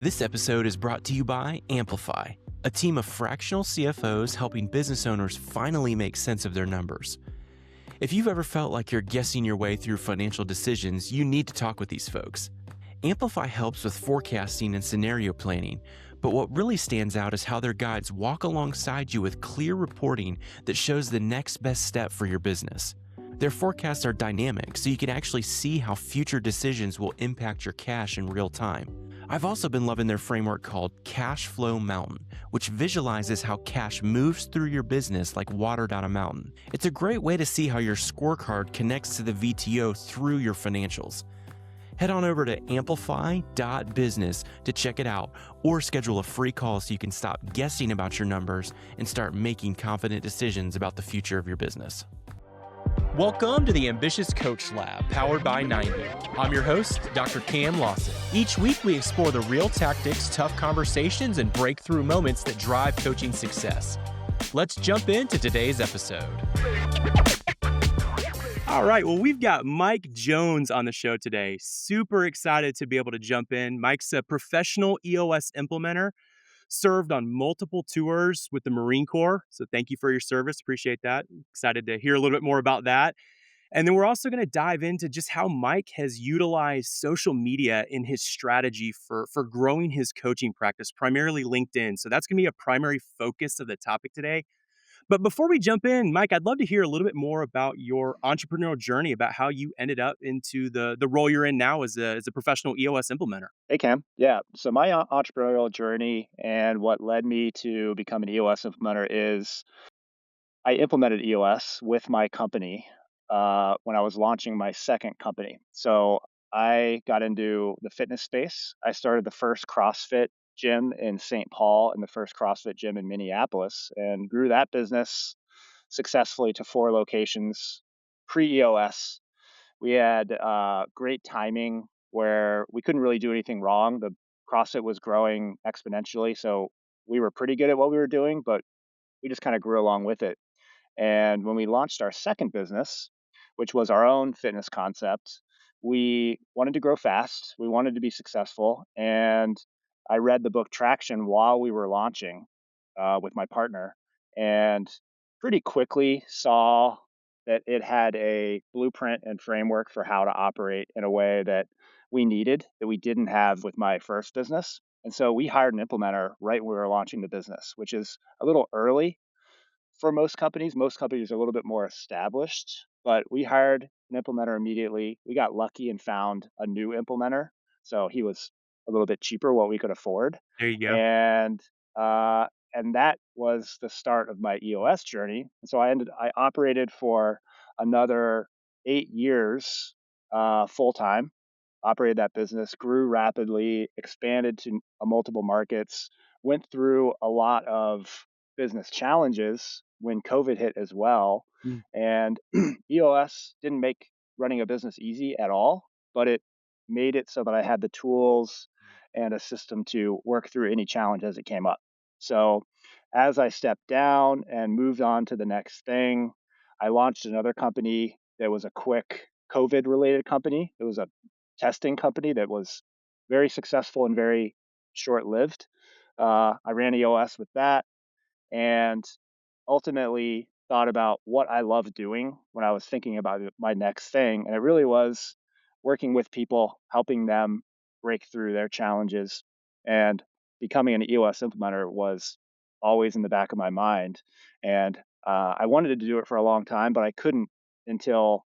This episode is brought to you by Amplify, a team of fractional CFOs helping business owners finally make sense of their numbers. If you've ever felt like you're guessing your way through financial decisions, you need to talk with these folks. Amplify helps with forecasting and scenario planning, but what really stands out is how their guides walk alongside you with clear reporting that shows the next best step for your business. Their forecasts are dynamic, so you can actually see how future decisions will impact your cash in real time. I've also been loving their framework called Cash Flow Mountain, which visualizes how cash moves through your business like water down a mountain. It's a great way to see how your scorecard connects to the VTO through your financials. Head on over to amplify.business to check it out or schedule a free call so you can stop guessing about your numbers and start making confident decisions about the future of your business. Welcome to the Ambitious Coach Lab, powered by 90. I'm your host, Dr. Cam Lawson. Each week, we explore the real tactics, tough conversations, and breakthrough moments that drive coaching success. Let's jump into today's episode. All right, well, we've got Mike Jones on the show today. Super excited to be able to jump in. Mike's a professional EOS implementer, served on multiple tours with the Marine Corps. So thank you for your service. Appreciate that. Excited to hear a little bit more about that. And then we're also going to dive into just how Mike has utilized social media in his strategy for growing his coaching practice, primarily LinkedIn. So that's going to be a primary focus of the topic today. But before we jump in, Mike, I'd love to hear a little bit more about your entrepreneurial journey, about how you ended up into the role you're in now as a professional EOS implementer. Hey, Cam. Yeah. So my entrepreneurial journey and what led me to become an EOS implementer is I implemented EOS with my company when I was launching my second company. So I got into the fitness space. I started the first CrossFit gym in St. Paul and the first CrossFit gym in Minneapolis and grew that business successfully to 4 locations pre-EOS. We had great timing where we couldn't really do anything wrong. The CrossFit was growing exponentially, so we were pretty good at what we were doing, but we just kind of grew along with it. And when we launched our second business, which was our own fitness concept, we wanted to grow fast. We wanted to be successful. And I read the book Traction while we were launching with my partner and pretty quickly saw that it had a blueprint and framework for how to operate in a way that we needed, that we didn't have with my first business. And so we hired an implementer right when we were launching the business, which is a little early for most companies. Most companies are a little bit more established, but we hired an implementer immediately. We got lucky and found a new implementer. So he was a little bit cheaper, what we could afford. There you go. And uh, and that was the start of my EOS journey. And so I operated for another 8 years full time. Operated that business, grew rapidly, expanded to multiple markets, went through a lot of business challenges when COVID hit as well. Mm. And EOS didn't make running a business easy at all, but it made it so that I had the tools and a system to work through any challenge as it came up. So as I stepped down and moved on to the next thing, I launched another company that was a quick COVID related company. It was a testing company that was very successful and very short lived. I ran EOS with that and ultimately thought about what I loved doing when I was thinking about my next thing. And it really was working with people, helping them break through their challenges. And becoming an EOS implementer was always in the back of my mind. And I wanted to do it for a long time, but I couldn't until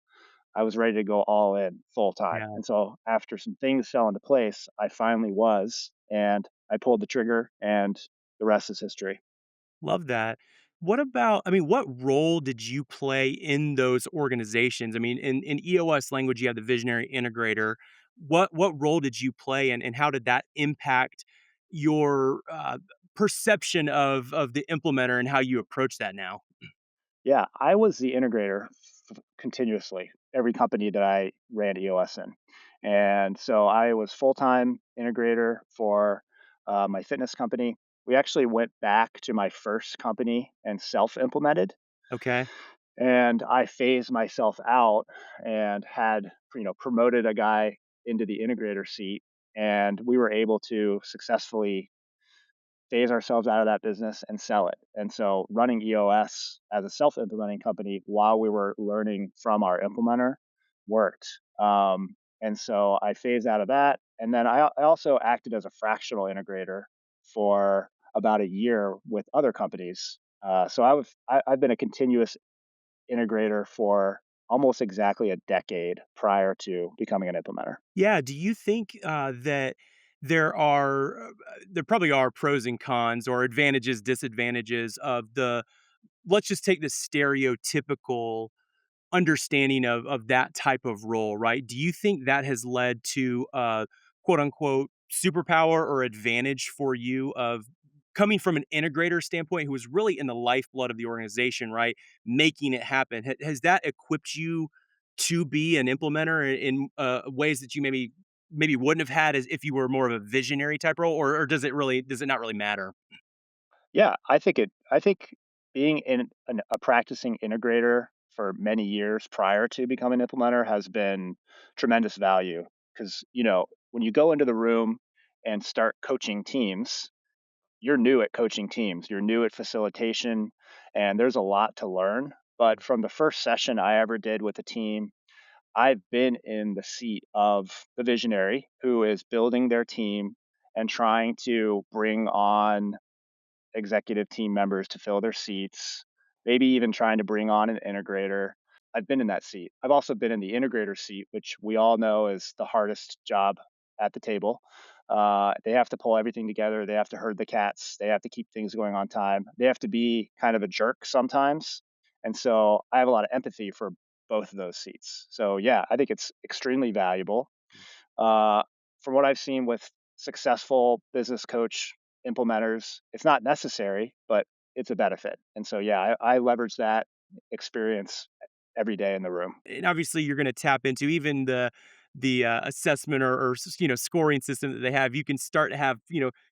I was ready to go all in full time. Yeah. And so after some things fell into place, I finally was, and I pulled the trigger, and the rest is history. Love that. What role did you play in those organizations? I mean, in EOS language, you have the visionary integrator. What role did you play and how did that impact your perception of the implementer and how you approach that now? Yeah, I was the integrator continuously, every company that I ran EOS in. And so I was full time integrator for my fitness company. We actually went back to my first company and self implemented. Okay. And I phased myself out and had promoted a guy into the integrator seat. and we were able to successfully phase ourselves out of that business and sell it. And so running EOS as a self-implementing company while we were learning from our implementer worked. And so I phased out of that. And then I also acted as a fractional integrator for about a year with other companies. I've been a continuous integrator for almost exactly a decade prior to becoming an implementer. Yeah. Do you think that there probably are pros and cons or advantages, disadvantages of the, let's just take the stereotypical understanding of that type of role, right? Do you think that has led to quote unquote superpower or advantage for you of coming from an integrator standpoint who was really in the lifeblood of the organization, right? Making it happen. Has that equipped you to be an implementer in ways that you maybe wouldn't have had as if you were more of a visionary type role, or does it not really matter? Yeah, I think being a practicing integrator for many years prior to becoming an implementer has been tremendous value because, when you go into the room and start coaching teams, you're new at coaching teams, you're new at facilitation, and there's a lot to learn. But from the first session I ever did with a team, I've been in the seat of the visionary who is building their team and trying to bring on executive team members to fill their seats, maybe even trying to bring on an integrator. I've been in that seat. I've also been in the integrator seat, which we all know is the hardest job at the table. They have to pull everything together. They have to herd the cats. They have to keep things going on time. They have to be kind of a jerk sometimes. And so I have a lot of empathy for both of those seats. So yeah, I think it's extremely valuable. Uh, from what I've seen with successful business coach implementers, it's not necessary, but it's a benefit. And so, yeah, I leverage that experience every day in the room. And obviously you're going to tap into even the assessment or scoring system that they have. You can start to have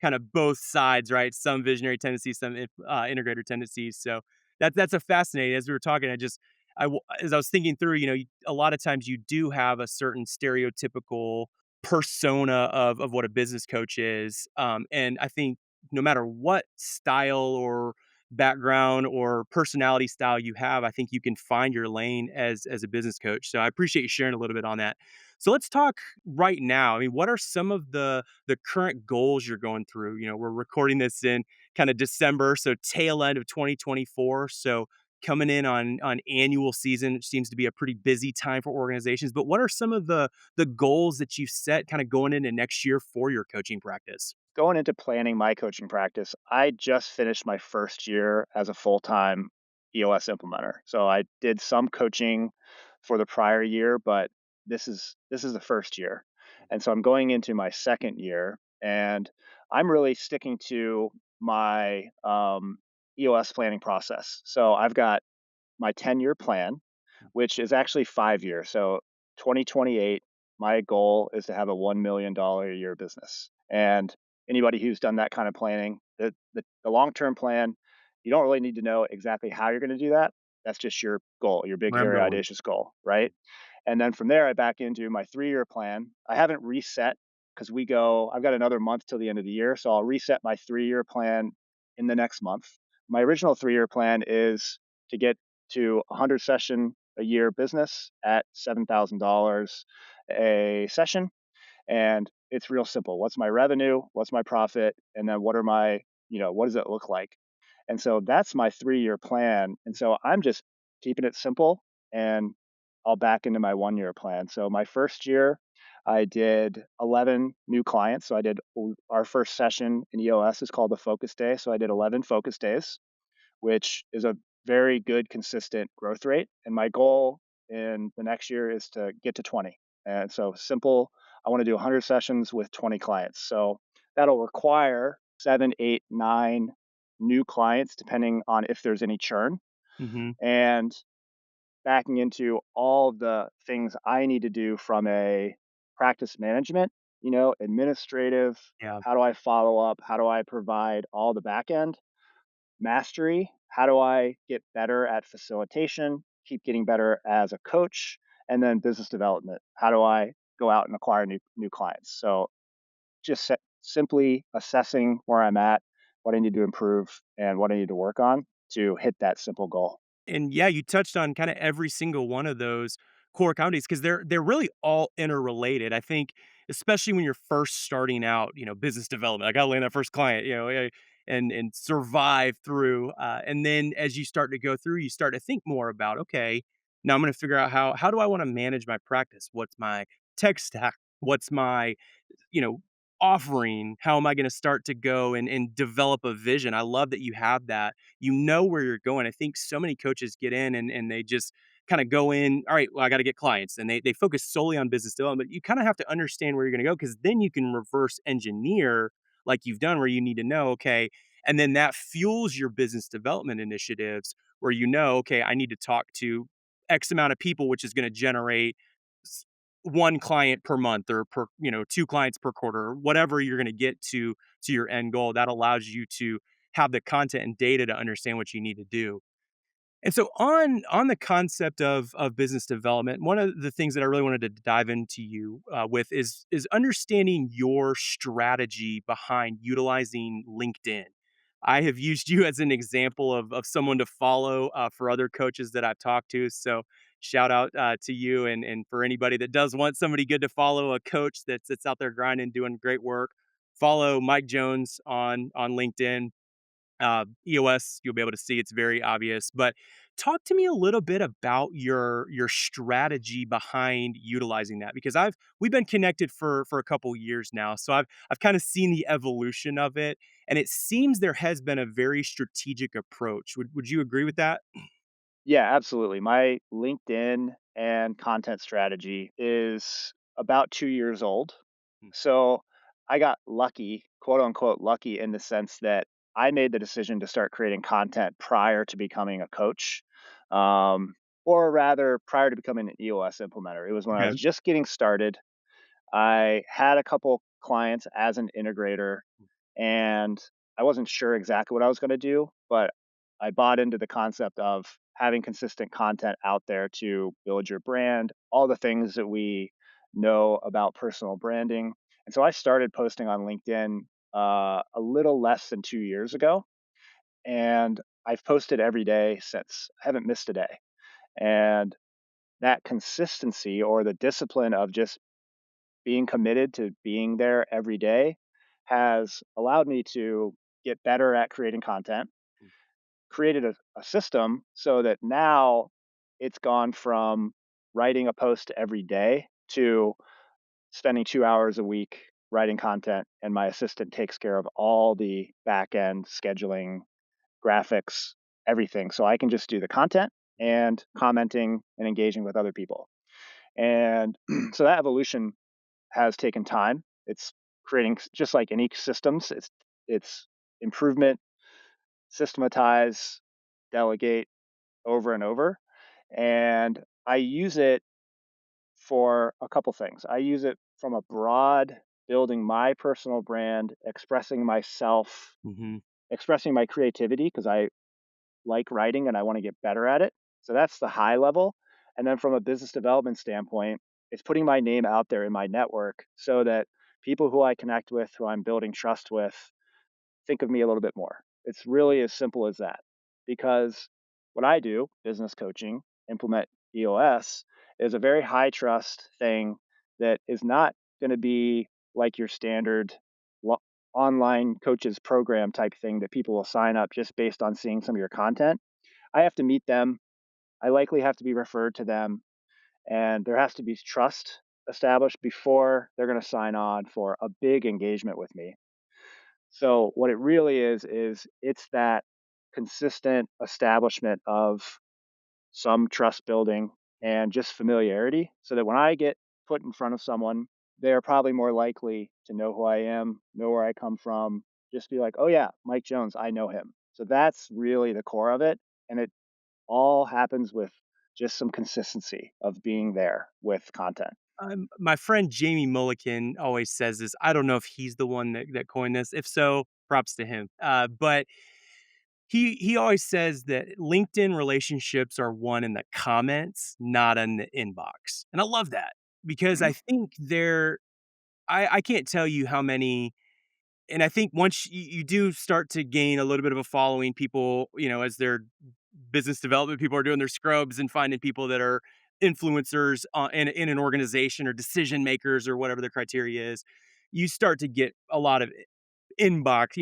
kind of both sides, right? Some visionary tendencies, some integrator tendencies. So that's a fascinating. As we were talking, as I was thinking through, a lot of times you do have a certain stereotypical persona of what a business coach is, and I think no matter what style or background or personality style you have, I think you can find your lane as a business coach. So I appreciate you sharing a little bit on that. So let's talk right now. I mean, what are some of the current goals you're going through? We're recording this in kind of December, so tail end of 2024. So coming in on annual season, it seems to be a pretty busy time for organizations. But what are some of the goals that you've set kind of going into next year for your coaching practice? Going into planning my coaching practice, I just finished my first year as a full time EOS implementer. So I did some coaching for the prior year, but this is the first year. And so I'm going into my second year, and I'm really sticking to my EOS planning process. So I've got my 10-year plan, which is actually 5 years. So 2028, my goal is to have a $1 million a year business. And anybody who's done that kind of planning, the long-term plan, you don't really need to know exactly how you're going to do that. That's just your goal, your big, Where I'm hairy, going. audacious goal, right? And then from there, I back into my 3-year plan. I haven't reset because I've got another month till the end of the year. So I'll reset my 3-year plan in the next month. My original 3-year plan is to get to 100 session a year business at $7,000 a session. And it's real simple. What's my revenue? What's my profit? And then what does it look like? And so that's my 3-year plan. And so I'm just keeping it simple, and I'll back into my 1-year plan. So my first year, I did 11 new clients. So our first session in EOS is called the focus day. So I did 11 focus days, which is a very good, consistent growth rate. And my goal in the next year is to get to 20. And so simple, I want to do 100 sessions with 20 clients. So that'll require 7, 8, 9 new clients, depending on if there's any churn. Hmm. And backing into all the things I need to do from a practice management, administrative, Yeah. how do I follow up? How do I provide all the back end? Mastery, how do I get better at facilitation, keep getting better as a coach, and then business development, how do I go out and acquire new clients. So just simply assessing where I'm at, what I need to improve, and what I need to work on to hit that simple goal. And yeah, you touched on kind of every single one of those core counties because they're really all interrelated. I think, especially when you're first starting out, business development. I got to land that first client, and survive through. And then as you start to go through, you start to think more about, okay, now I'm going to figure out how do I want to manage my practice? What's my tech stack? What's my you know, offering, how am I gonna start to go and develop a vision? I love that you have that. You know where you're going. I think so many coaches get in and they just kinda go in, all right, well, I gotta get clients, and they focus solely on business development. You kinda have to understand where you're gonna go because then you can reverse engineer like you've done where you need to know, okay, and then that fuels your business development initiatives where okay, I need to talk to X amount of people, which is gonna generate one client per month or per two clients per quarter or whatever you're going to get to your end goal. That allows you to have the content and data to understand what you need to do. And so on the concept of business development, one of the things that I really wanted to dive into you with is understanding your strategy behind utilizing LinkedIn. I have used you as an example of someone to follow for other coaches that I've talked to. So shout out to you and for anybody that does want somebody good to follow, a coach that's out there grinding, doing great work. Follow Mike Jones on LinkedIn. EOS, you'll be able to see it's very obvious. But talk to me a little bit about your strategy behind utilizing that because we've been connected for a couple years now, so I've kind of seen the evolution of it, and it seems there has been a very strategic approach. Would you agree with that? Yeah, absolutely. My LinkedIn and content strategy is about 2 years old. So I got lucky, quote unquote, lucky in the sense that I made the decision to start creating content prior to becoming a coach, um, or rather, prior to becoming an EOS implementer. It was when I Okay. was just getting started. I had a couple clients as an integrator, and I wasn't sure exactly what I was going to do, but I bought into the concept of having consistent content out there to build your brand, all the things that we know about personal branding. And so I started posting on LinkedIn a little less than 2 years ago, and I've posted every day since. I haven't missed a day. And that consistency or the discipline of just being committed to being there every day has allowed me to get better at creating content, created a system so that now it's gone from writing a post every day to spending 2 hours a week writing content, and my assistant takes care of all the back end scheduling, graphics, everything. So I can just do the content and commenting and engaging with other people. And so that evolution has taken time. It's creating just like any systems. It's improvement, systematize, delegate over and over, and I use it for a couple things. I use it from a broad building my personal brand, expressing myself, Hmm. expressing my creativity because I like writing and I want to get better at it. So that's the high level. And then from a business development standpoint, it's putting my name out there in my network so that people who I connect with, who I'm building trust with, think of me a little bit more. It's really as simple as that. Because what I do, business coaching, implement EOS, is a very high trust thing that is not going to be like your standard lo- online coaches program type thing that people will sign up just based on seeing some of your content. I have to meet them. I likely have to be referred to them, and there has to be trust established before they're going to sign on for a big engagement with me. So what it really is it's that consistent establishment of some trust building and just familiarity so that when I get put in front of someone, they're probably more likely to know who I am, know where I come from, just be like, "Oh yeah, Mike Jones, I know him." So that's really the core of it, and it all happens with just some consistency of being there with content. My friend Jamie Mullican always says this. I don't know if he's the one that coined this. If so, props to him. But he always says that LinkedIn relationships are won in the comments, not in the inbox. And I love that because I Mhm. think I can't tell you how many, and I think once you do start to gain a little bit of a following, people, as their business development people are doing their scrubs and finding people that are influencers in an organization or decision makers or whatever the criteria is, you start to get a lot of inbox,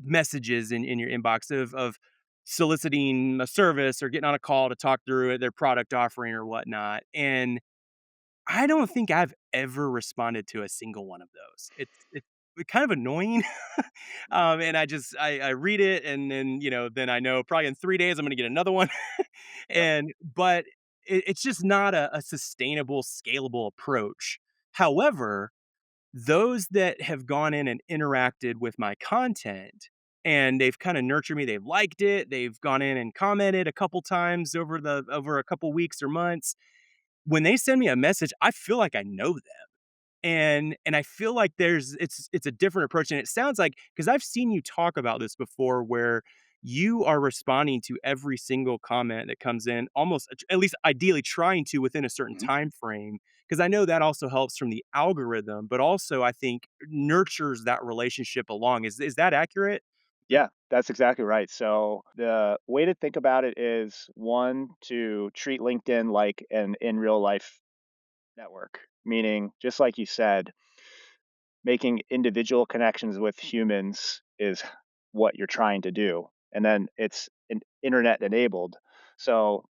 messages in your inbox of soliciting a service or getting on a call to talk through it, their product offering or whatnot. And I don't think I've ever responded to a single one of those. It's kind of annoying. And I read it, and then, then I know probably in 3 days I'm gonna get another one. Yep. But it's just not a sustainable, scalable approach. However, those that have gone in and interacted with my content, and they've kinda nurtured me, they've liked it, they've gone in and commented a couple times over a couple weeks or months. When they send me a message, I feel like I know them. And I feel like it's a different approach, and it sounds like, because 'cause I've seen you talk about this before, where you are responding to every single comment that comes in, almost at least ideally trying to within a certain Mhm. time frame. Because I know that also helps from the algorithm, but also I think nurtures that relationship along. Is that accurate? Yeah, that's exactly right. So the way to think about it is one, to treat LinkedIn like an in real life network, meaning just like you said, making individual connections with humans is what you're trying to do. And then it's internet enabled. So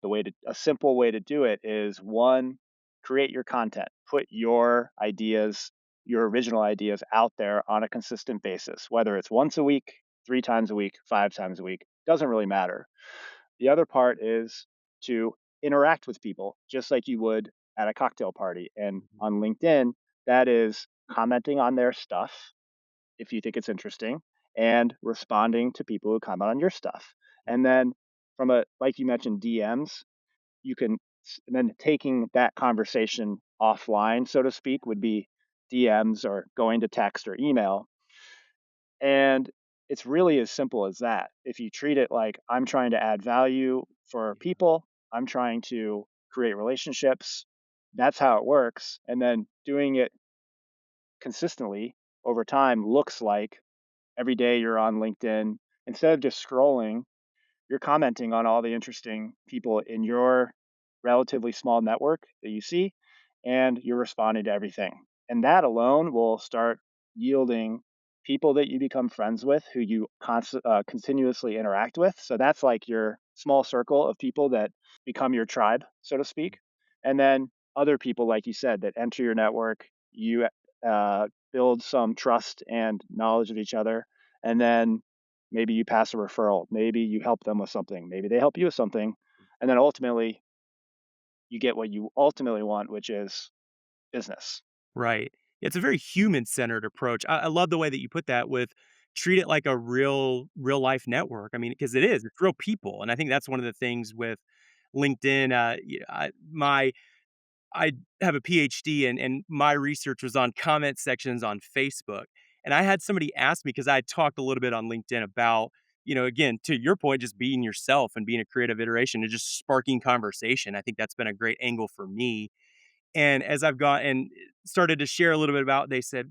a simple way to do it is one, create your content, put your ideas, your original ideas out there on a consistent basis, whether it's once a week, 3 times a week, 5 times a week, doesn't really matter. The other part is to interact with people just like you would at a cocktail party. And Mhm. on LinkedIn, that is commenting on their stuff if you think it's interesting and responding to people who comment on your stuff. And then like you mentioned, DMs, you can, and then taking that conversation offline, so to speak, would be DMs or going to text or email. And it's really as simple as that. If you treat it like I'm trying to add value for Yeah. people, I'm trying to create relationships, that's how it works. And then doing it consistently over time looks like every day you're on LinkedIn. Instead of just scrolling, you're commenting on all the interesting people in your relatively small network that you see, and you're responding to everything. And that alone will start yielding people that you become friends with who you continuously interact with. So that's like your small circle of people that become your tribe, so to speak. And then other people, like you said, that enter your network, you build some trust and knowledge of each other. And then maybe you pass a referral, maybe you help them with something, maybe they help you with something. And then ultimately, you get what you ultimately want, which is business. Right. It's a very human-centered approach. I love the way that you put that with treat it like a real life network. I mean, because it is, it's real people, and I think that's one of the things with LinkedIn. I have a PhD, and my research was on comment sections on Facebook. And I had somebody ask me, because I had talked a little bit on LinkedIn about, again, to your point, just being yourself and being a creative iteration and just sparking conversation. I think that's been a great angle for me. And as I've got and started to share a little bit about, they said,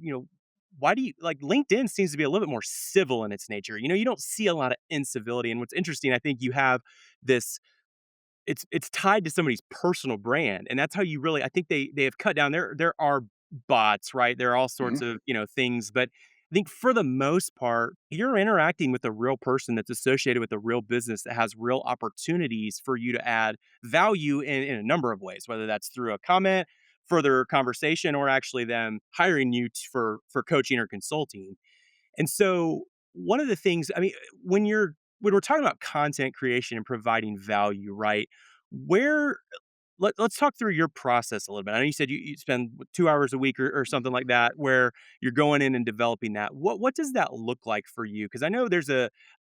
why do you like LinkedIn seems to be a little bit more civil in its nature. You don't see a lot of incivility. And what's interesting, I think you have this, it's tied to somebody's personal brand, and that's how you really, I think they have cut down. There are bots, right? There are all Mhm. sorts of, things, but I think for the most part, you're interacting with a real person that's associated with a real business that has real opportunities for you to add value in a number of ways, whether that's through a comment, further conversation, or actually them hiring you for coaching or consulting. And so one of the things, I mean, when we're talking about content creation and providing value, right? Where let's talk through your process a little bit. I know you said you spend 2 hours a week or something like that, where you're going in and developing that. What does that look like for you? Because I know there's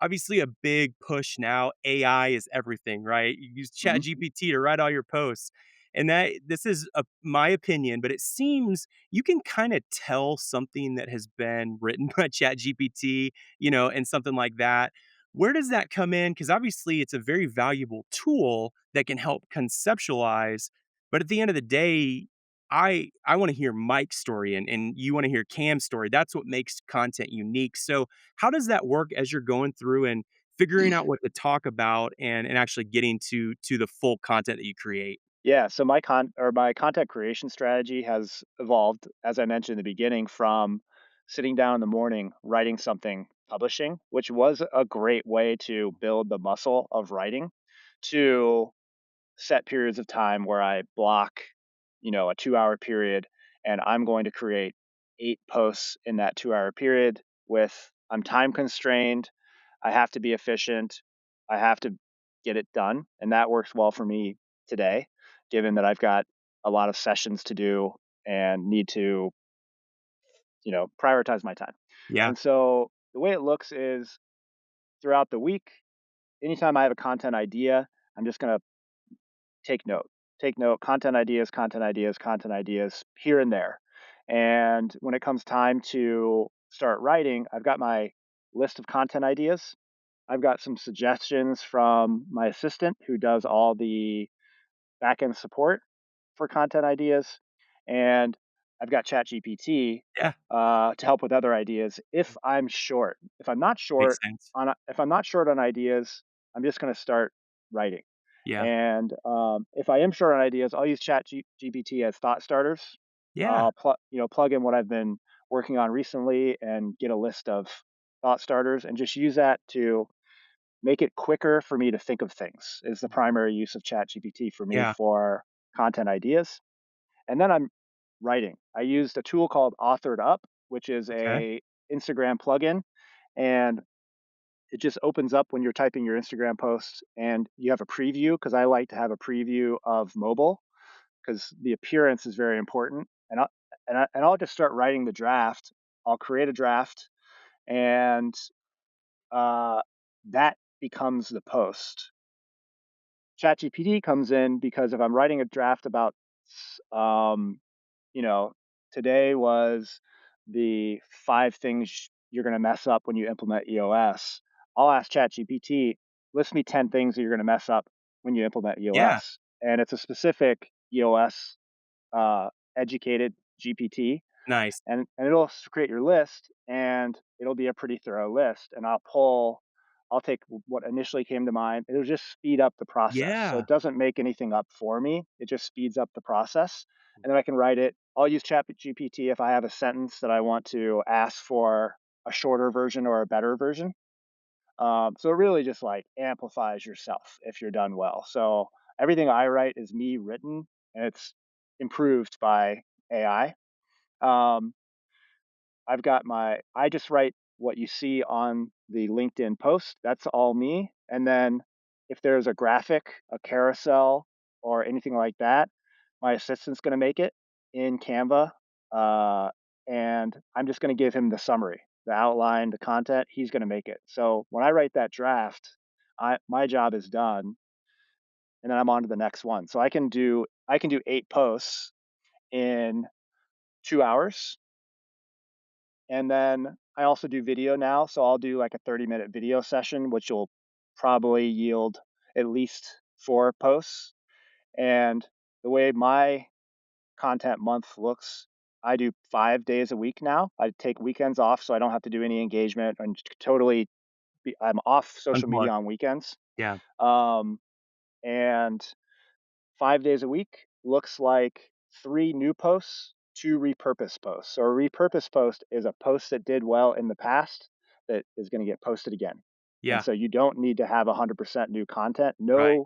obviously a big push now. AI is everything, right? You use Mhm. Chat GPT to write all your posts. And that this is my opinion, but it seems you can kind of tell something that has been written by Chat GPT, and something like that. Where does that come in? Because obviously it's a very valuable tool that can help conceptualize. But at the end of the day, I want to hear Mike's story and you want to hear Cam's story. That's what makes content unique. So how does that work as you're going through and figuring out what to talk about and actually getting to the full content that you create? Yeah, so my content creation strategy has evolved, as I mentioned in the beginning, from sitting down in the morning, writing something, publishing, which was a great way to build the muscle of writing, to set periods of time where I block, a 2 hour period, and I'm going to create 8 posts in that 2 hour period I'm time constrained. I have to be efficient. I have to get it done. And that works well for me today, given that I've got a lot of sessions to do and need to, prioritize my time. Yeah. And so the way it looks is throughout the week, anytime I have a content idea, I'm just going to take note. Take note, content ideas, content ideas, content ideas here and there. And when it comes time to start writing, I've got my list of content ideas. I've got some suggestions from my assistant who does all the backend support for content ideas. And I've got ChatGPT Yeah. to help with other ideas if I'm short. Makes sense. If I'm not short on ideas, I'm just going to start writing. Yeah. And if I am short on ideas, I'll use GPT as thought starters. Yeah. I'll plug in what I've been working on recently and get a list of thought starters and just use that to make it quicker for me to think of things. Is the primary use of ChatGPT for me Yeah. for content ideas. And then I'm writing. I used a tool called Authored Up, which is Okay. a Instagram plugin, and it just opens up when you're typing your Instagram post and you have a preview because I like to have a preview of mobile because the appearance is very important. And I'll just start writing the draft. I'll create a draft and uh, that becomes the post. ChatGPT comes in because if I'm writing a draft about, um, you know, today was the 5 things you're going to mess up when you implement EOS. I'll ask ChatGPT, list me 10 things that you're going to mess up when you implement Yeah. EOS. And it's a specific EOS uh, educated GPT, Nice. and it'll create your list and it'll be a pretty thorough list. And I'll take what initially came to mind. It'll just speed up the process. So Yeah. it doesn't make anything up for me. It just speeds up the process. And then I can write it. I'll use Chat GPT if I have a sentence that I want to ask for a shorter version or a better version. So it really just like amplifies yourself if you're done well. So everything I write is me written and it's improved by AI. Um, I just write what you see on the LinkedIn post. That's all me. And then if there's a graphic, a carousel, or anything like that, my assistant's going to make it in Canva. Uh, and I'm just going to give him the summary, the outline, the content. He's going to make it. So when I write that draft, my job is done, and then I'm on to the next one. So I can do 8 posts in 2 hours, and then I also do video now. So I'll do like a 30-minute video session, which will probably yield at least 4 posts. And the way my content month looks, I do 5 days a week now. I take weekends off so I don't have to do any engagement and I'm off social media Unplugged. on weekends. Yeah. Um, and 5 days a week looks like 3 new posts, 2 repurposed posts. So a repurposed post is a post that did well in the past that is going to get posted again. And Yeah. so you don't need to have 100% new content. Right.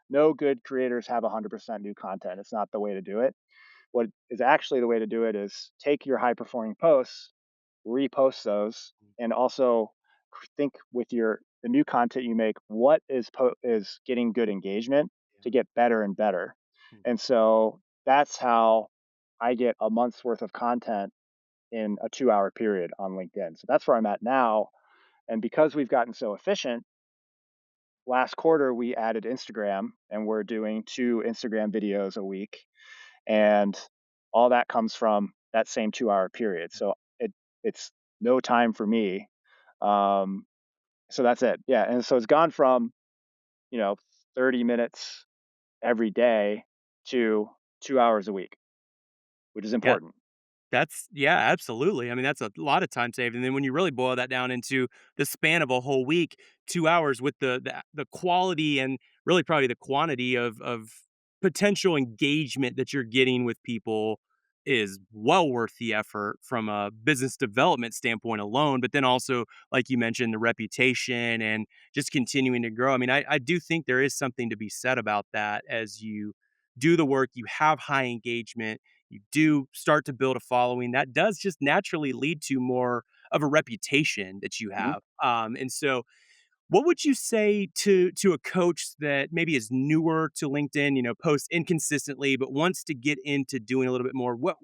No good creators have 100% new content. It's not the way to do it. What is actually the way to do it is take your high performing posts, repost those, and also think with the new content you make, what is getting good engagement to get better and better. Yeah. And so that's how I get a month's worth of content in a 2 hour period on LinkedIn. So that's where I'm at now. And because we've gotten so efficient, last quarter we added Instagram and we're doing 2 Instagram videos a week. And all that comes from that same 2 hour period. So it's no time for me. Um, so that's it. Yeah. And so it's gone from, you know, 30 minutes every day to 2 hours a week. which is Yeah. important. That's yeah, absolutely. I mean, that's a lot of time saved, and then when you really boil that down into the span of a whole week, 2 hours with the quality and really probably the quantity of potential engagement that you're getting with people is well worth the effort from a business development standpoint alone, but then also, like you mentioned, the reputation and just continuing to grow. I mean, I do think there is something to be said about that as you do the work, you have high engagement, you do start to build a following, that does just naturally lead to more of a reputation that you Mhm. have. And so what would you say to a coach that maybe is newer to LinkedIn, posts inconsistently, but wants to get into doing a little bit more? What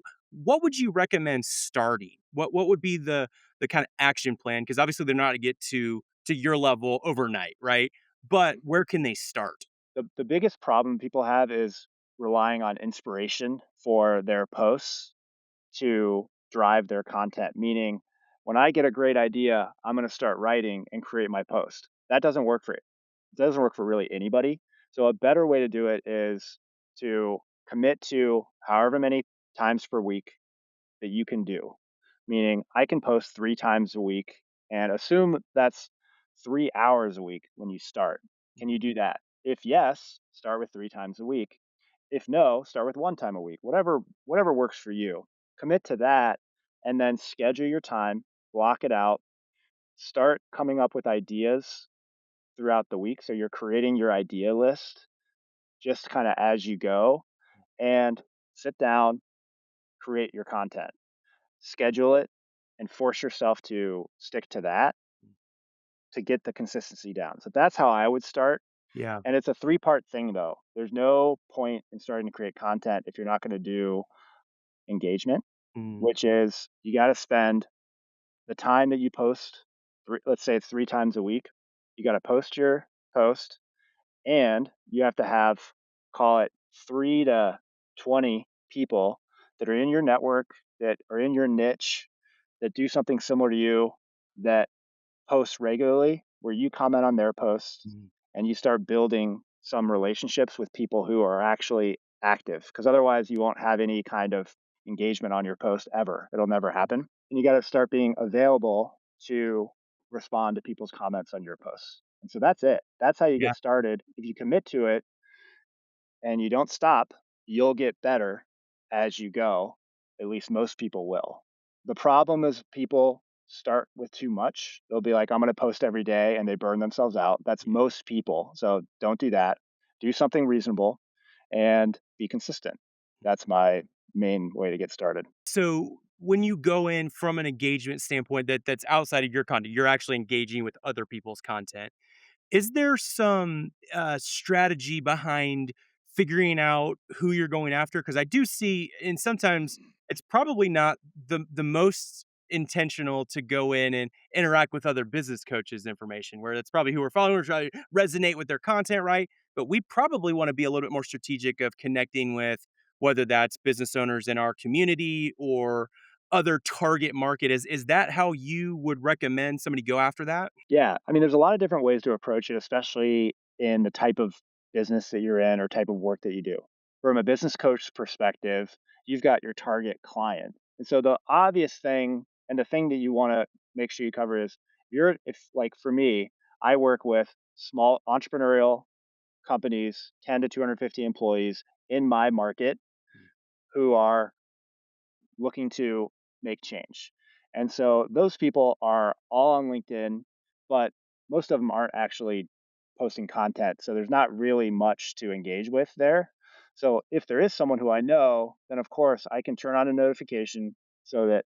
would you recommend starting? What would be the kind of action plan? Because obviously they're not to get to your level overnight, right? But where can they start? The biggest problem people have is relying on inspiration for their posts to drive their content. Meaning, when I get a great idea, I'm going to start writing and create my post. That doesn't work for it. It doesn't work for really anybody. So a better way to do it is to commit to however many times per week that you can do. Meaning, I can post 3 times a week and assume that's 3 hours a week when you start. Can you do that? If yes, start with 3 times a week. If no, start with 1 time a week. Whatever works for you. Commit to that and then schedule your time, block it out, start coming up with ideas throughout the week. So you're creating your idea list just kind of as you go and sit down, create your content, schedule it, and force yourself to stick to that to get the consistency down. So that's how I would start. Yeah. And it's a three-part thing though. There's no point in starting to create content if you're not going to do engagement, Mm, which is you got to spend the time that you post, let's say it's 3 times a week, you got to post your post and you have to have, call it 3 to 20 people that are in your network, that are in your niche, that do something similar to you, that post regularly, where you comment on their posts mm, and you start building some relationships with people who are actually active. Because otherwise, you won't have any kind of engagement on your post ever. It'll never happen. And you got to start being available to respond to people's comments on your posts. And so that's it. That's how you yeah, get started. If you commit to it, and you don't stop, you'll get better as you go. At least most people will. The problem is people start with too much. They'll be like, I'm going to post every day and they burn themselves out. That's yeah. most people. So don't do that. Do something reasonable and be consistent. That's my main way to get started. So when you go in from an engagement standpoint that's outside of your content, you're actually engaging with other people's content. Is there some, strategy behind figuring out who you're going after? Because I do see and sometimes it's probably not the most intentional to go in and interact with other business coaches' information, where it's probably who we're following, we're trying to resonate with their content, right? But we probably wanna be a little bit more strategic of connecting with whether that's business owners in our community or other target market. Is that how you would recommend somebody go after that? Yeah, I mean, there's a lot of different ways to approach it, especially in the type of business that you're in or type of work that you do. From a business coach perspective, you've got your target client. And so the obvious thing and the thing that you want to make sure you cover is if like for me, I work with small entrepreneurial companies, 10 to 250 employees in my market who are looking to make change. And so those people are all on LinkedIn, but most of them aren't actually posting content. So there's not really much to engage with there. So if there is someone who I know, then of course I can turn on a notification so that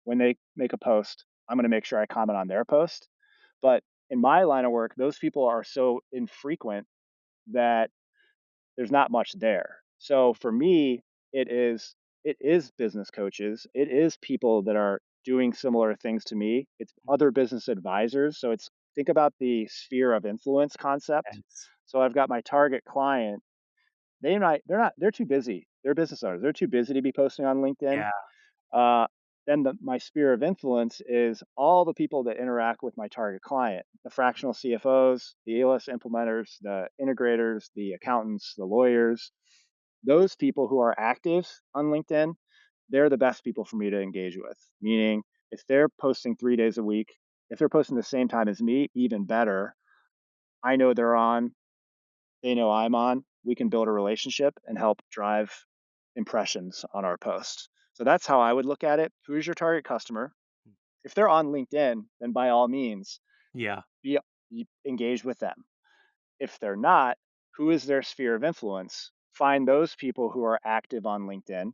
when they make a post, I'm going to make sure I comment on their post. But in my line of work, those people are so infrequent that there's not much there. So for me, it is business coaches. It is people that are doing similar things to me. It's other business advisors. So it's think about the sphere of influence concept. Yes. So I've got my target client. They're too busy. They're business owners. They're too busy to be posting on LinkedIn. Yeah. Uh, then my sphere of influence is all the people that interact with my target client, the fractional CFOs, the EOS implementers, the integrators, the accountants, the lawyers. Those people who are active on LinkedIn, they're the best people for me to engage with. Meaning, if they're posting 3 days a week, if they're posting the same time as me, even better. I know they're on, they know I'm on. We can build a relationship and help drive impressions on our post. So that's how I would look at it. Who's your target customer? If they're on LinkedIn, then by all means, Yeah. be engage with them. If they're not, who is their sphere of influence? Find those people who are active on LinkedIn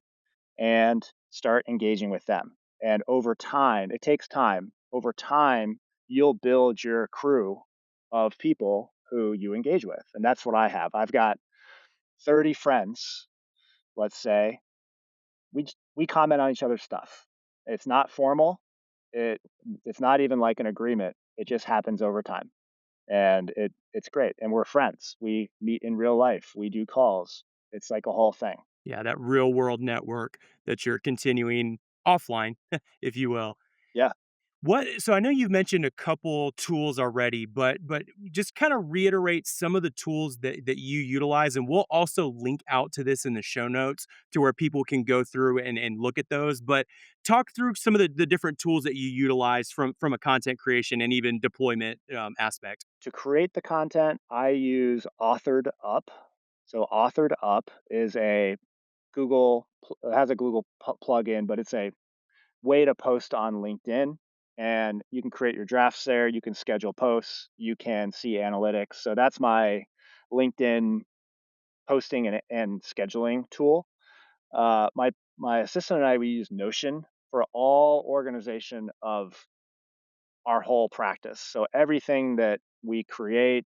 and start engaging with them. And over time, it takes time. Over time, you'll build your crew of people who you engage with. And that's what I have. I've got 30 friends, let's say. We comment on each other's stuff. It's not formal. It it's not even like an agreement. It just happens over time. And it's great. And we're friends. We meet in real life. We do calls. It's like a whole thing. Yeah, that real world network that you're continuing offline, if you will. Yeah. What so I know you've mentioned a couple tools already, but just kind of reiterate some of the tools that you utilize, and we'll also link out to this in the show notes to where people can go through and look at those. But talk through some of the different tools that you utilize from a content creation and even deployment aspect. To create the content, I use Authored Up. So Authored Up is a it has a Google plugin, but it's a way to post on LinkedIn. And you can create your drafts there. You can schedule posts. You can see analytics. So that's my LinkedIn posting and scheduling tool. My assistant and I, we use Notion for all organization of our whole practice. So everything that we create,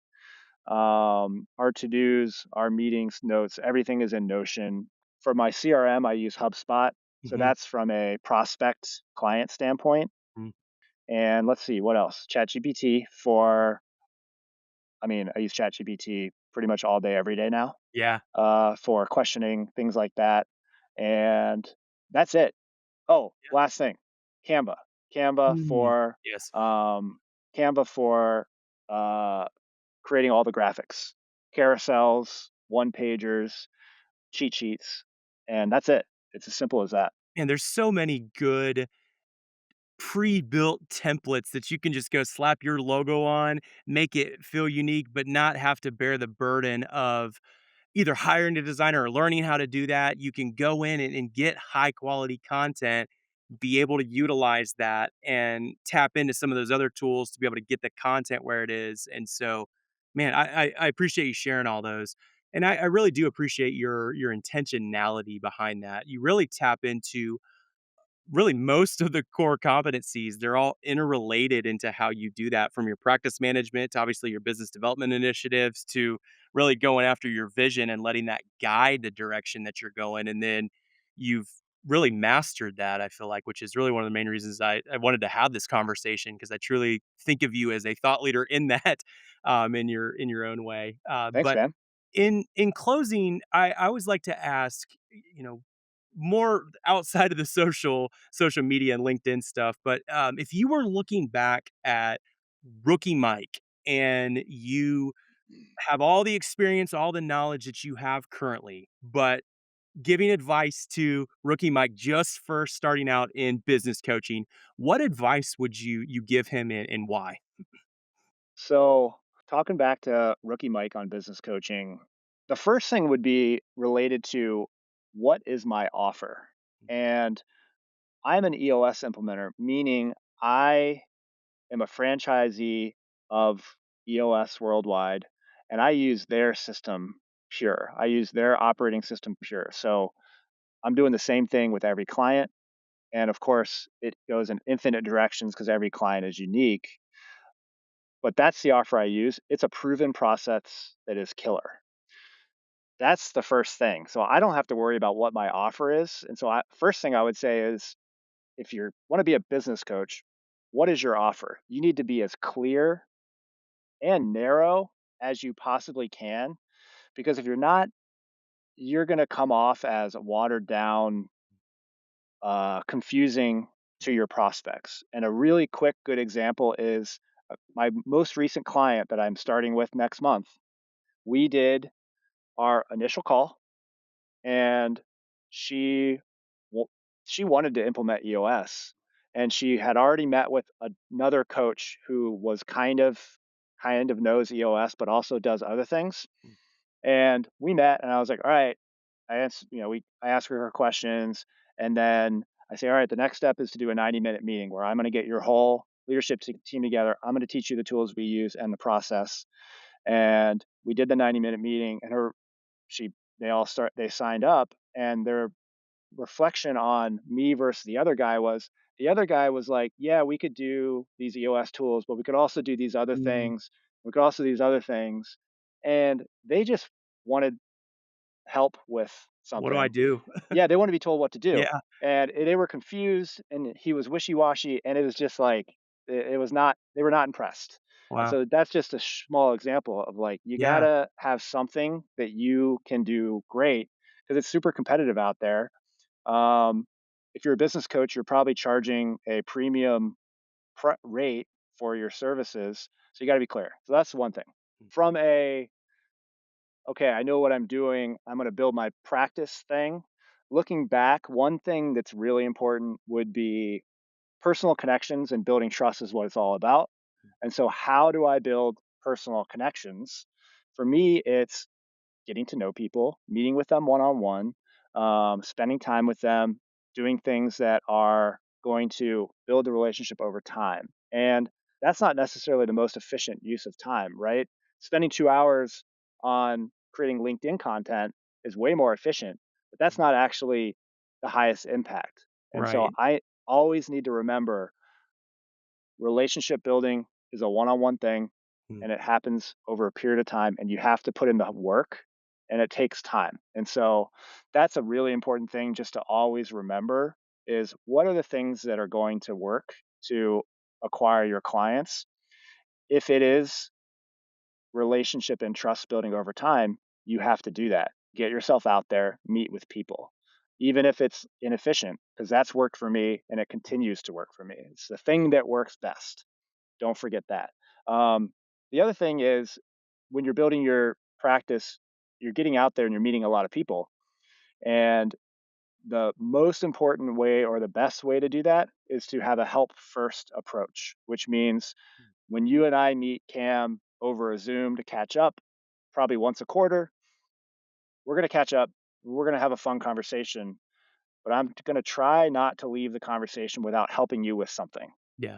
our to dos, our meetings, notes, everything is in Notion. For my CRM, I use HubSpot. So Hmm. that's from a prospect client standpoint. And let's see, what else? ChatGPT I use ChatGPT pretty much all day, every day now, Yeah. for questioning, things like that. And that's it. Oh, last thing, Canva. Canva Mm. for Yes. um, Canva for uh, creating all the graphics, carousels, one pagers, cheat sheets, and that's it. It's as simple as that. And there's so many good pre-built templates that you can just go slap your logo on, make it feel unique, but not have to bear the burden of either hiring a designer or learning how to do that. You can go in and get high quality content, be able to utilize that and tap into some of those other tools to be able to get the content where it is. And so, man, I appreciate you sharing all those. And I really do appreciate your intentionality behind that. You really tap into really most of the core competencies. They're all interrelated into how you do that, from your practice management to obviously your business development initiatives to really going after your vision and letting that guide the direction that you're going. And then you've really mastered that, I feel like, which is really one of the main reasons I wanted to have this conversation, because I truly think of you as a thought leader in that, in your own way. Thanks, But man. in closing, I always like to ask, you know, more outside of the social media and LinkedIn stuff, but if you were looking back at rookie Mike and you have all the experience, all the knowledge that you have currently, but giving advice to rookie Mike just first starting out in business coaching, what advice would you give him and why? So, talking back to rookie Mike on business coaching, the first thing would be related to what is my offer? And I'm an EOS implementer, meaning I am a franchisee of EOS worldwide, and I use their system pure. I use their operating system pure. So I'm doing the same thing with every client. And of course, it goes in infinite directions because every client is unique. But that's the offer I use. It's a proven process that is killer. That's the first thing. So I don't have to worry about what my offer is. And so first thing I would say is, if you want to be a business coach, what is your offer? You need to be as clear and narrow as you possibly can, because if you're not, you're going to come off as watered down, confusing to your prospects. And a really quick, good example is my most recent client that I'm starting with next month. We did our initial call, and she wa- she wanted to implement EOS, and she had already met with another coach who was kind of knows EOS but also does other things. Mm. And we met, and I was like, all right. I asked her questions, and then I say, all right, the next step is to do a 90-minute meeting where I'm going to get your whole leadership team together. I'm going to teach you the tools we use and the process. And we did the 90-minute meeting, and she, they signed up, and their reflection on me versus the other guy was like, yeah, we could do these EOS tools, but we could also do these other Mm. things. We could also do these other things. And they just wanted help with What do I something. do? Yeah, they want to be told what to do. Yeah. And they were confused, and he was wishy-washy, and it was just like it was not they were not impressed. And Wow. so that's just a small example of like you got Yeah. to have something that you can do great because it's super competitive out there. Um, if you're a business coach, you're probably charging a premium rate for your services, so you got to be clear. So that's one thing. Mm. From a okay, I know what I'm doing. I'm going to build my practice thing. Looking back, one thing that's really important would be personal connections, and building trust is what it's all about. And so, how do I build personal connections? For me, it's getting to know people, meeting with them one on one, spending time with them, doing things that are going to build the relationship over time. And that's not necessarily the most efficient use of time, right? Spending 2 hours on creating LinkedIn content is way more efficient, but that's Mm. not actually the highest impact. And so Right. I always need to remember relationship building is a one-on-one thing, Mm. and it happens over a period of time, and you have to put in the work, and it takes time. And so that's a really important thing just to always remember is what are the things that are going to work to acquire your clients. If it is relationship and trust building over time, you have to do that. Get yourself out there, meet with people, even if it's inefficient, because that's worked for me and it continues to work for me. It's the thing that works best. Don't forget that. Um, the other thing is when you're building your practice, you're getting out there and you're meeting a lot of people. And the most important way or the best way to do that is to have a help first approach, which means when you and I meet Cam over a Zoom to catch up, probably once a quarter, we're going to catch up. We're going to have a fun conversation, but I'm going to try not to leave the conversation without helping you with something. Yeah.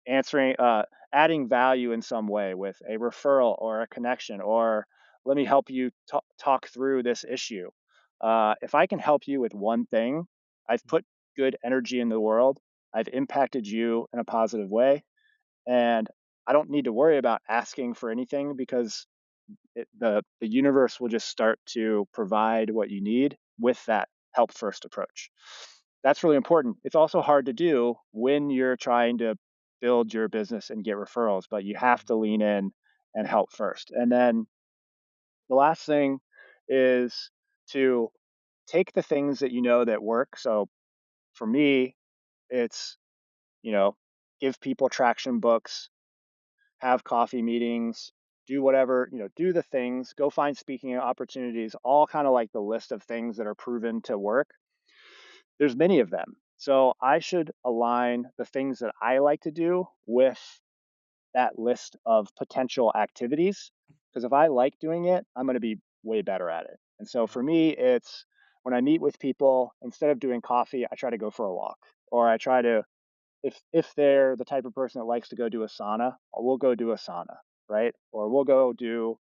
Answering adding value in some way with a referral or a connection, or let me help you talk through this issue. If I can help you with one thing, I've put good energy in the world, I've impacted you in a positive way, and I don't need to worry about asking for anything because the universe will just start to provide what you need with that help first approach. That's really important. It's also hard to do when you're trying to build your business and get referrals, but you have to lean in and help first. And then the last thing is to take the things that you know that work. So for me, it's, you know, give people traction books, have coffee meetings, do whatever, do the things, go find speaking opportunities, all kind of like the list of things that are proven to work. There's many of them. So I should align the things that I like to do with that list of potential activities. Because if I like doing it, I'm going to be way better at it. And so Yeah. for me, it's when I meet with people, instead of doing coffee, I try to go for a walk, or I try to if they're the type of person that likes to go do a sauna, we'll go do a sauna, right? Or we'll go do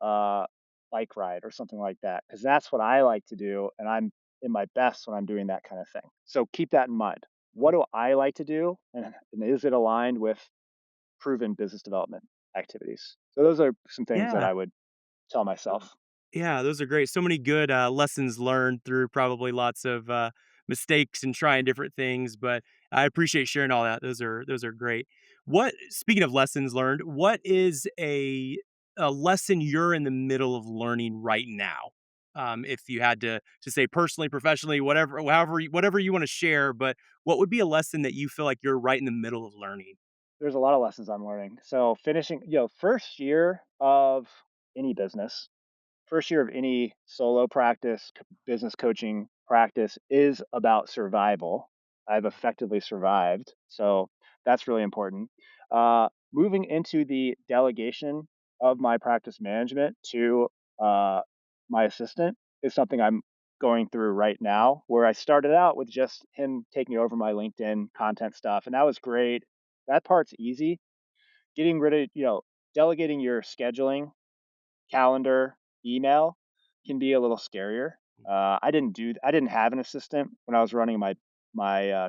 a bike ride or something like that, because that's what I like to do, and I'm in my best when I'm doing that kind of thing. So keep that in mind. What Mm. do I like to do, and is it aligned with proven business development activities? So those are some things that Yeah. I would tell myself. Yeah, those are great. So many good lessons learned through probably lots of mistakes and trying different things. But I appreciate sharing all that. Those are great. What speaking of lessons learned, what is a lesson you're in the middle of learning right now? If you had to say personally, professionally, whatever, whatever you want to share, but what would be a lesson that you feel like you're right in the middle of learning? There's a lot of lessons I'm learning. So finishing, first year of any business, first year of any solo practice, business coaching practice is about survival. I've effectively survived. So that's really important. Moving into the delegation of my practice management to uh, my assistant is something I'm going through right now, where I started out with just him taking over my LinkedIn content stuff. And that was great. That part's easy. Getting rid of, delegating your scheduling, calendar, email can be a little scarier. I didn't have an assistant when I was running my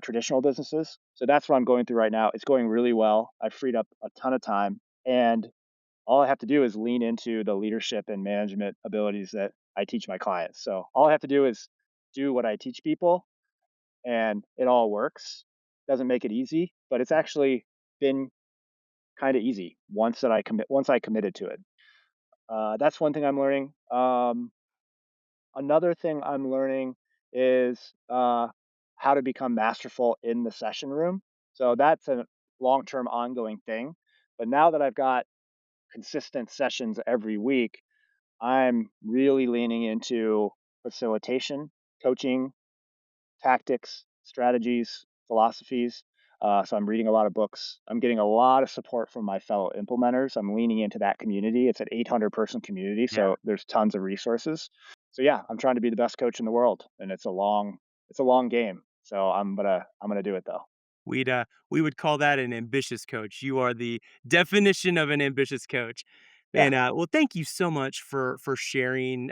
traditional businesses, so that's what I'm going through right now. It's going really well. I've freed up a ton of time, and all I have to do is lean into the leadership and management abilities that I teach my clients. So all I have to do is do what I teach people, and it all works. Doesn't make it easy, but it's actually been kind of easy once I committed to it. That's one thing I'm learning. Another thing I'm learning is how to become masterful in the session room. So that's a long-term ongoing thing. But now that I've got consistent sessions every week, I'm really leaning into facilitation, coaching, tactics, strategies, philosophies. So I'm reading a lot of books. I'm getting a lot of support from my fellow implementers. I'm leaning into that community. It's an 800-person community, Yeah. so there's tons of resources. So yeah, I'm trying to be the best coach in the world, and it's a long game. So I'm gonna do it though. We would call that an ambitious coach. You are the definition of an ambitious coach. Yeah, And well, thank you so much for sharing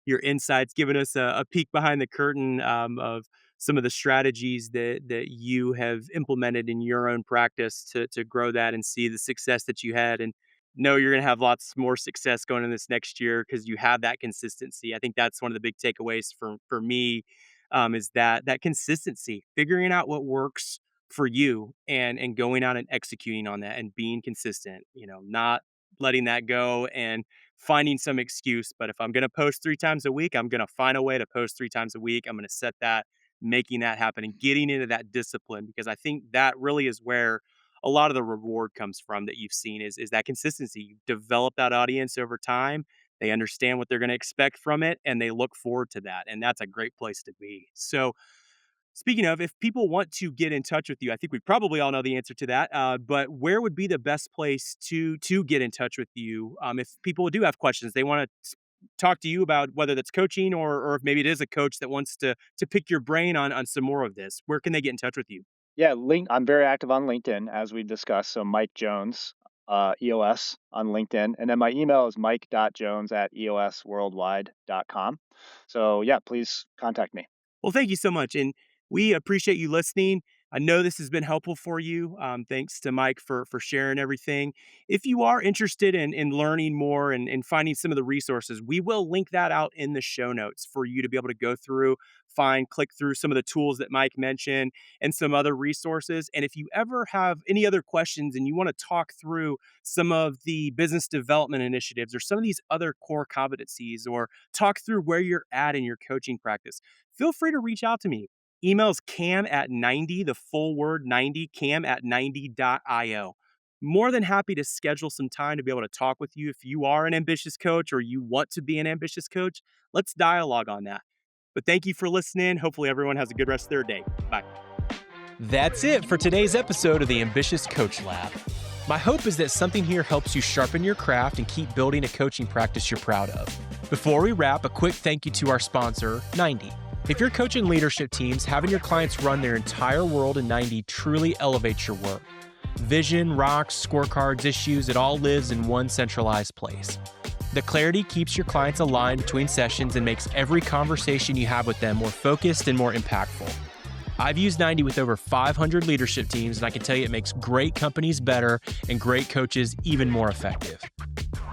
your insights, giving us a peek behind the curtain of some of the strategies that you have implemented in your own practice to grow that and see the success that you had. And know you're going to have lots more success going in this next year because you have that consistency. I think that's one of the big takeaways for me is that consistency, figuring out what works for you and going out and executing on that and being consistent, not letting that go and finding some excuse. But if I'm going to post 3 times a week, I'm going to find a way to post 3 times a week. I'm going to set that, making that happen and getting into that discipline, because I think that really is where a lot of the reward comes from that you've seen is that consistency. You develop that audience over time. They understand what they're going to expect from it and they look forward to that. And that's a great place to be. So, speaking of, if people want to get in touch with you, I think we probably all know the answer to that. But where would be the best place to get in touch with you if people do have questions? They want to talk to you about whether that's coaching or if maybe it is a coach that wants to pick your brain on some more of this. Where can they get in touch with you? yeah. I'm very active on LinkedIn as we discussed. So Mike Jones, EOS on LinkedIn, and then my email is mike.jones@eosworldwide.com. So yeah, please contact me. Well, thank you so much. And we appreciate you listening. I know this has been helpful for you. Thanks to Mike for sharing everything. If you are interested in learning more and finding some of the resources, we will link that out in the show notes for you to be able to go through, click through some of the tools that Mike mentioned and some other resources. And if you ever have any other questions and you want to talk through some of the business development initiatives or some of these other core competencies or talk through where you're at in your coaching practice, feel free to reach out to me. Email's cam@90, the full word 90, cam@90.io. More than happy to schedule some time to be able to talk with you. If you are an ambitious coach or you want to be an ambitious coach, let's dialogue on that. But thank you for listening. Hopefully everyone has a good rest of their day. Bye. That's it for today's episode of the Ambitious Coach Lab. My hope is that something here helps you sharpen your craft and keep building a coaching practice you're proud of. Before we wrap, a quick thank you to our sponsor, 90. If you're coaching leadership teams, having your clients run their entire world in 90 truly elevates your work. Vision, rocks, scorecards, issues, it all lives in one centralized place. The clarity keeps your clients aligned between sessions and makes every conversation you have with them more focused and more impactful. I've used 90 with over 500 leadership teams, and I can tell you it makes great companies better and great coaches even more effective.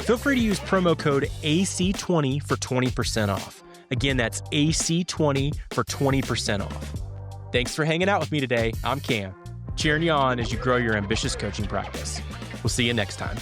Feel free to use promo code AC20 for 20% off. Again, that's AC20 for 20% off. Thanks for hanging out with me today. I'm Cam, cheering you on as you grow your ambitious coaching practice. We'll see you next time.